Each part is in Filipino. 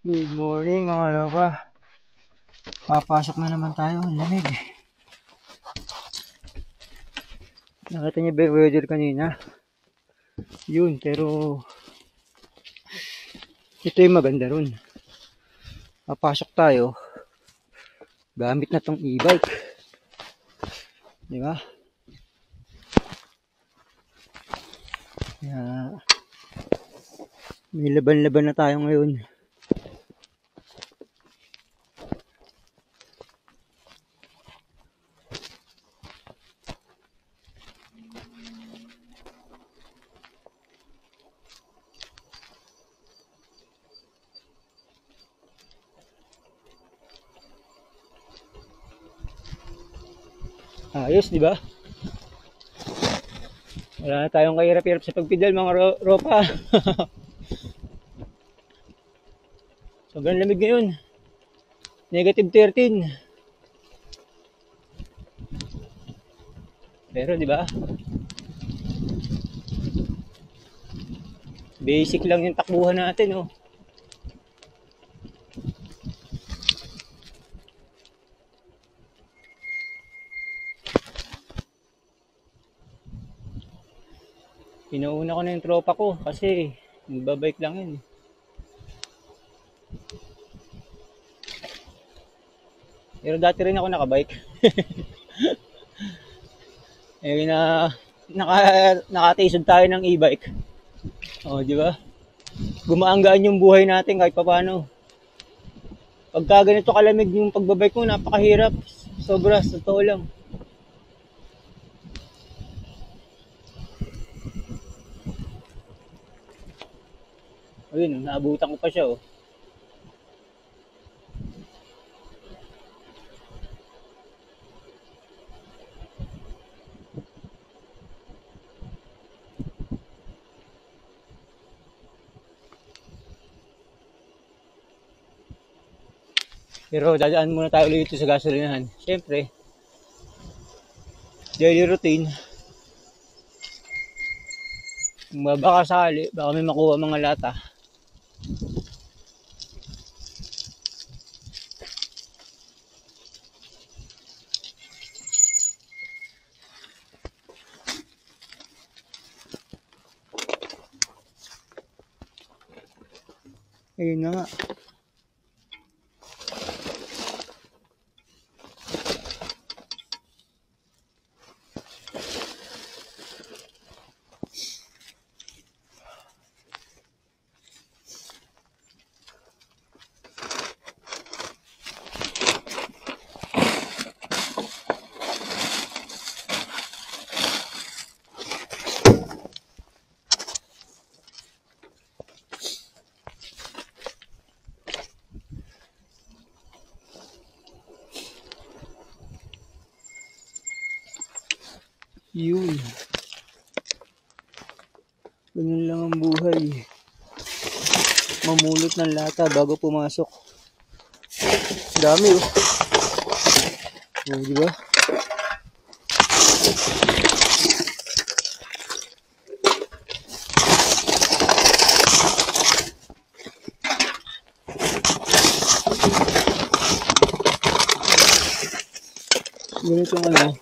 Good morning mga loka. Papasok na naman tayo. Ang lamig. Nakita niyo ba yung weather kanina? Yun, pero ito yung maganda ron. Papasok tayo. Gamit na tong e-bike. Di ba? Kaya may laban-laban na tayo ngayon. Ayos, di ba? Wala na tayong kahirap-hirap sa pagpidal mga ropa. Sobrang lamig ngayon. -13. Pero di ba? Basic lang yung takbuhan natin, oh. Pinauna ko na yung tropa ko kasi nagbabike lang yun. Pero dati rin ako nakabike. Eh nakatisod tayo ng e-bike. Oh, di ba? Gumaanggaan yung buhay natin kahit papaano. Pagka ganito kalamig yung pagbabike mo, napakahirap. Sobra, sa totoo lang. Ayun, naabutan ko pa siya, oh. Pero dadaan muna tayo ulit sa gasolinahan. Siyempre, daily routine. Baka sakali, baka may makuha mga lata. Ayun na nga. Yun. Ganun lang ang buhay. Mamulot ng lata bago pumasok. Dami, oh. Oh, di ba? Ganito ang ano.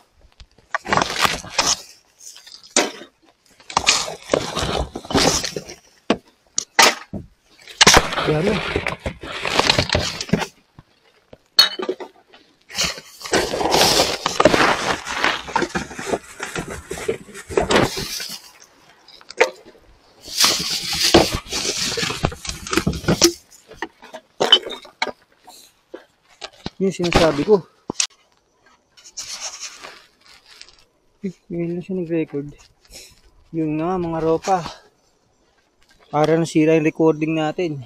Dami. Yung sinasabi ko. Ngayon lang siya nag-record. Yung nga mga ropa. Para nasira yung recording natin.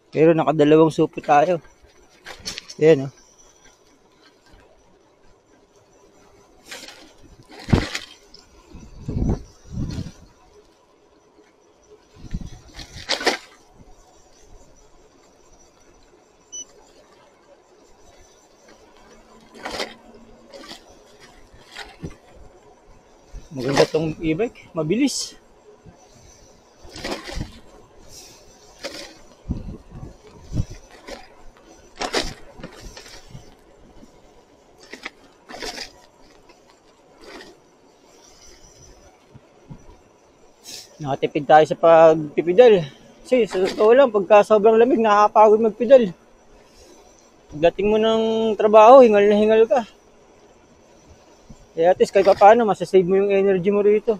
Pero nakadalawang supo tayo. Ayan, oh. Maganda tong e-bike. Mabilis. Nakatipid tayo sa pagpipidal. Kasi sa totoo lang, pagka sobrang lamig, nakakapagod magpidal. Pagdating mo ng trabaho, hingal na hingal ka. Kaya at least kahit pa paano, masasave mo yung energy mo rito.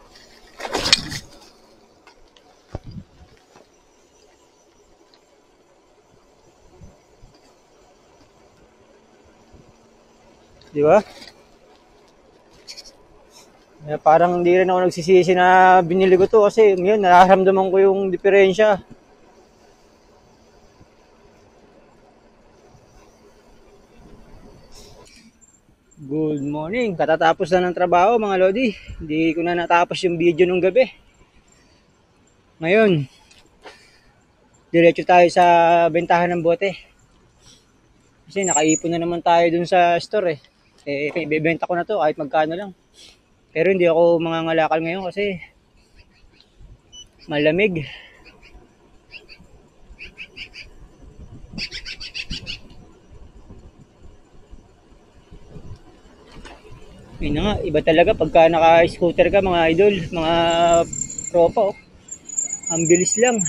Di ba? Kaya parang hindi rin ako nagsisisi na binili ko to kasi ngayon nararamdaman ko yung diferensya. Good morning. Katatapos na ng trabaho mga Lodi. Hindi ko na natapos yung video nung gabi. Ngayon, diretso tayo sa bentahan ng bote. Kasi nakaipon na naman tayo dun sa store eh. Ibebenta ko na to kahit magkano lang. Pero hindi ako mangangalakal ngayon kasi malamig. Yun na nga, iba talaga pagka naka-scooter ka mga idol, mga tropa oh. Ang bilis lang.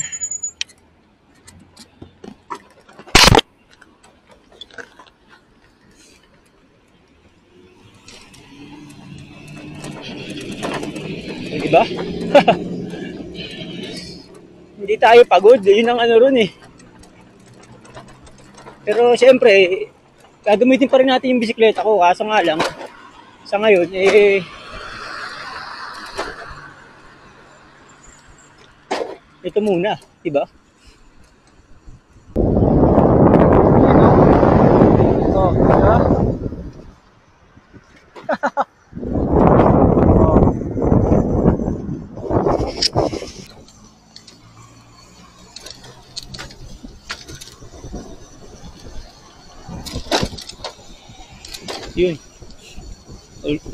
Diba? Hindi tayo pagod, yun ang ano ron eh. Pero siyempre, gagamitin pa rin natin yung bisikleta ko, kaso nga lang, sa ngayon, ito muna, diba? Oh, diba? Yun.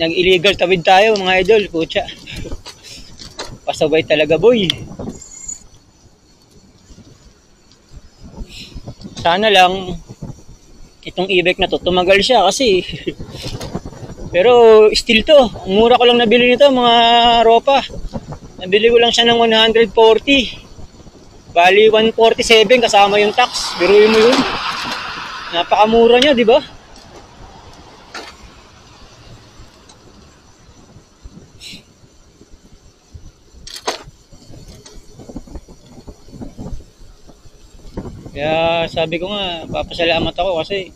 Nag-illegal tawid tayo mga idol, putya. Pasaway talaga boy. Sana lang itong e-bike na to tumagal siya kasi pero still to, mura ko lang nabili nito mga ropa. Nabili ko lang siya ng 140. Bali 147 kasama yung tax. Biruin mo yun. Napakamura niya, di ba? Kaya sabi ko nga, papasalamat ako kasi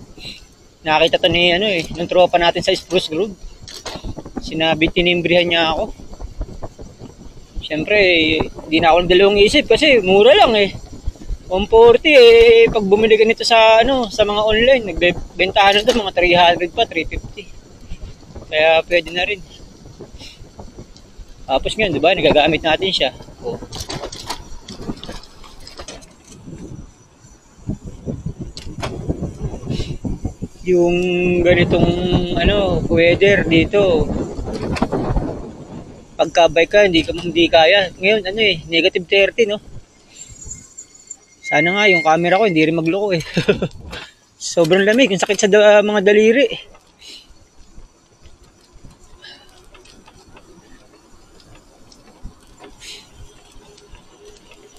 nakita to ni nung tropa natin sa Spruce Grove. Sinabi, tinimbrihan niya ako. Siyempre, hindi na ako dalawang isip kasi mura lang eh. 140 pag bumili ka nito sa sa mga online, nagbebentahan nito mga 300 pa, 350. Kaya pwede na rin. Tapos ngayon, 'di ba, nagagamit natin siya. Oh. Yung ganitong weather dito, pagka-bike ka hindi kaya. Ngayon negative 30 no. Sana nga yung camera ko hindi rin magloko eh. Sobrang lamig, ang sakit sa mga daliri.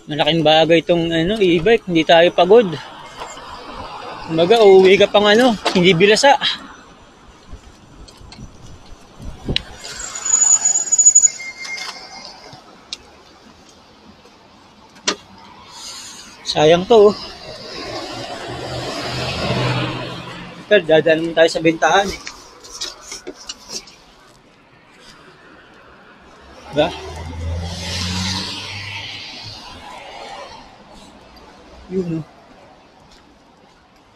Malaking bagay itong e-bike, hindi tayo pagod. Kumbaga, uuwi ka pang hindi bilasa. Sayang to. Pero dadaan naman tayo sa bentahan eh. Diba? Yun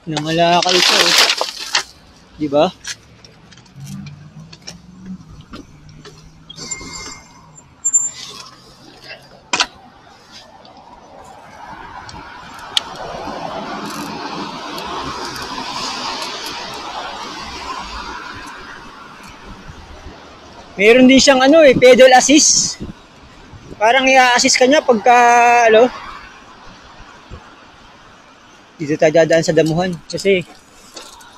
nangalakal ito eh. Diba? Meron din siyang pedal assist. Parang i-assist ka niya pagka dito tayo dadaan sa damuhan kasi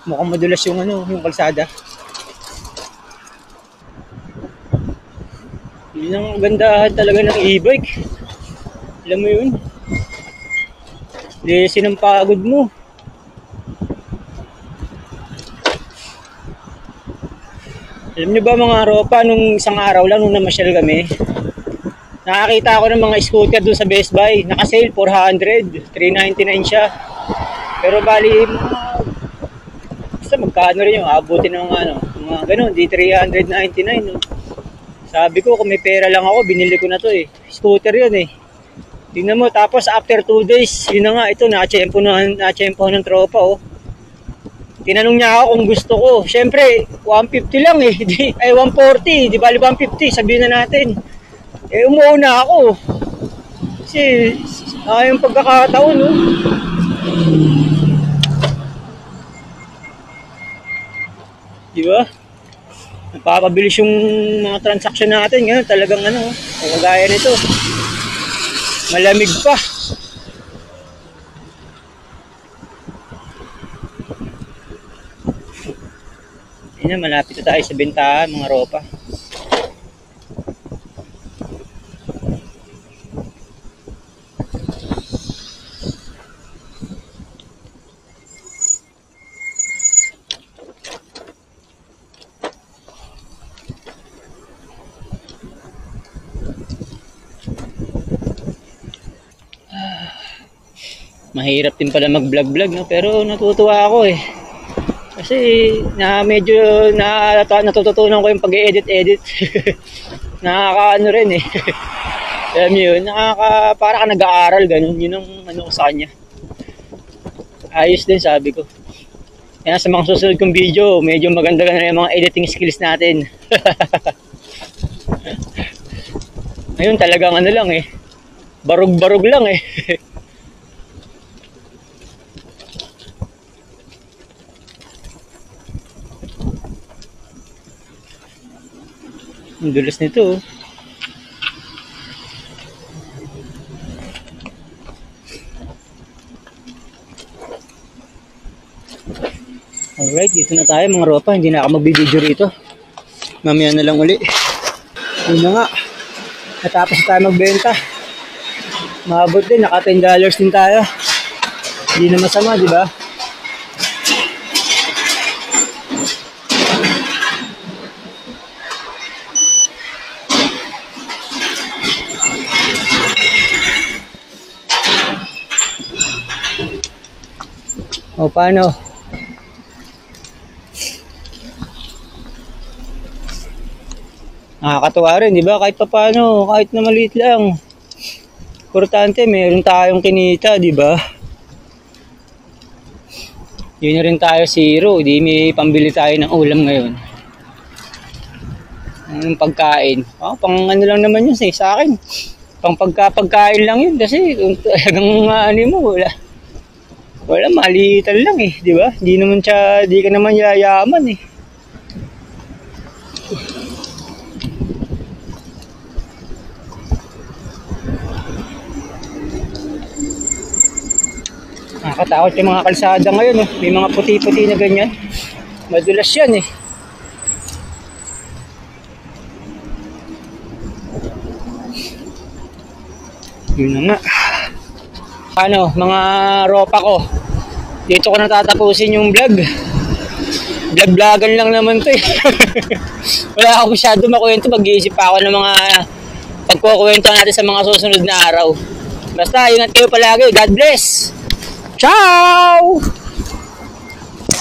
mukhang madulas yung kalsada. Yun ang gandahan talaga ng e-bike. Alam mo yun? Lesin ang pagod mo. Alam nyo ba mga ropa, nung isang araw lang nung namasyal kami, nakakita ako ng mga scooter doon sa Best Buy. Naka-sale 400, 399 siya. Pero bali, basta magkano rin yung abutin ng mga ganun, di 399. No? Sabi ko, kung may pera lang ako, binili ko na to eh. Scooter yun eh. Tingnan mo, tapos after 2 days, yun na nga, ito, na-tsempo ng tropa oh. Tinanong niya ako kung gusto ko. Siyempre, 150 lang eh. Ay, 140. Di bali 150. Sabihin na natin. Eh, umuuna ako. Kasi, yung pagkakataon, no? Di ba? Napapabilis yung mga transaksyon natin. Ngayon, talagang kagaya nito. Malamig pa. Yan, malapit na tayo sa bentahan, mga ropa. Mahirap din pala mag-vlog-vlog, no? Pero natutuwa ako eh. Kasi medyo natututunan ko yung pag-edit-edit. Nakakaano rin eh. Alam mo yun, para ka nag-aaral, ganun. Yun ang ko sa kanya. Ayos din, sabi ko. Kaya sa mga susunod kong video, medyo maganda na yung mga editing skills natin. Ngayon talagang lang eh. Barug-barug lang eh. Ang dulas nito. Alright, dito na tayo mga ropa. Hindi na ako magbibideo rito. Mamaya na lang uli. Yun na nga. Natapos tayo magbenta. Maabot din. Naka $10 din tayo. Hindi na masama, di ba? O paano? Nakakatuwa rin, di ba? Kahit paano, kahit na maliit lang. Importante, meron tayong kinita, di ba? Hindi na rin tayo zero, di may pambili tayo ng ulam ngayon. Ang pagkain. Pang lang naman yun sa akin. Pang pagkain lang yun kasi kung talagang mo, wala, maliitan lang eh, di ba? Di ka naman yayaman eh. Nakakatakot yung mga kalsada ngayon eh. May mga puti-puti na ganyan. Madulas yan eh. Yun na nga. Ano, mga ropa ko. Dito ko natatapusin yung vlog. Vlog-vlogan lang naman to eh. Wala ako masyado makwento. Mag-iisip pa ako ng mga pagkukwento natin sa mga susunod na araw. Basta, ingat kayo palagi. God bless! Ciao!